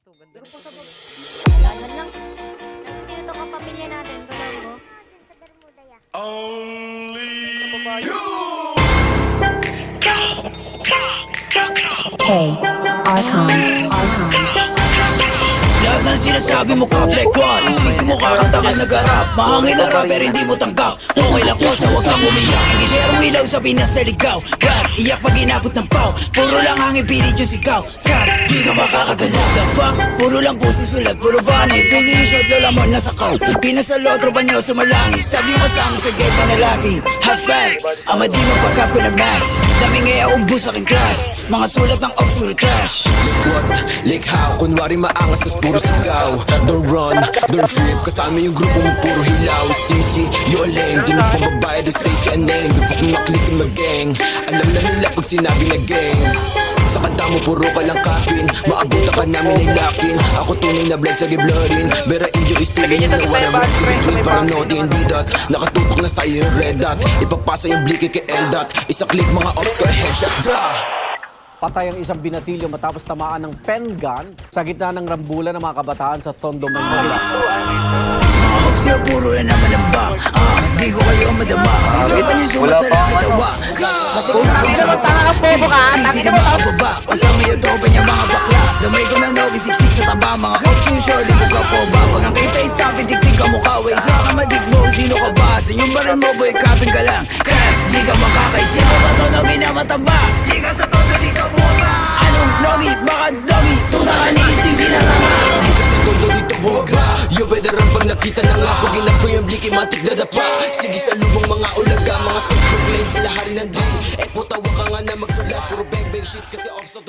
to. Ganda nito. Lalan lang. Sino to kapamilya natin? Colombo? K. Archon. Lahat ng sinasabi mo ka Black One, isisi mo kakanta ka nag-arap. Mahangin na rap pero hindi mo tanggap. Okay lang po sa huwag kang umiyak. Hindi share ilaw sa Pinas na ligaw. Rap, iyak pag inabot ng pau. Puro lang hangin pilit yung sigaw. Trap, di ka makakagalaw. The fuck, puro lang po susulat. Puro vanay, pili yung short lola mo nasa kaw. Pinasalo, tropa nyo sumalangis. Sabi mo sa amin sa gate na lalaki. Hot facts, ama di mo pagkap ko na max. Dami ngaya ubus aking class. Mga sulat ng ops puro trash. What? Like how? Kunwari maangas tas puro sigaw. Don't run, don't trip. Kasama yung grupo mo puro hilaw. Stacy, you're lame. Di na pambabayad ang Stacy and name. Before kung maklik yung mag-gang. Alam na nila pag sinabi na gang. Sa kanta mo puro ka lang kapin. Maabuta ka namin ay lakin. Ako tunay na blood sa giblorin. Vera injo is still in the water. Tweet para noti hindi dot. Nakatutok na sa'yo yung red dot. Ipapasa yung bliki kay L-dot. Isa click mga ops ko headshot. Bra! Patay ang isang binatilyo matapos tamaan ng pen gun sa gitna ng rambulan ng mga kabataan sa Tondo, Manila. Sir, puro na naman ang bang. Di ko kayo madama. Ikaw pa yung sumasala ang tawa. Tangin naman, tanga ka po ka. Tangin naman, baba. Kasama yung tropa niya mga bakla. Damay ko na nogi, siksik sa taba. Mga coach yung short, dito ka po ba? Pag ang kita is tough, itik-tik ka mukha. Way sa kamadikbo, sino ka ba? Sa inyong baril mo, boy, kapin ka lang. Crap, di ka makakaisip. Sino ba to nogi na mataba? Di ka sa todo, dito buka. Anong nogi? Baka dogi? Tuta ka ni isisi na tama. Todo dito boga. Yo veteran pag nakita na nga. Pag inap ko yung bliki matik na dapa. Sige sa lubong mga ulaga. Mga self-proclaim sila hari ng drill. Eh putawa ka nga na magsulat. Puro bang bang shits kasi off to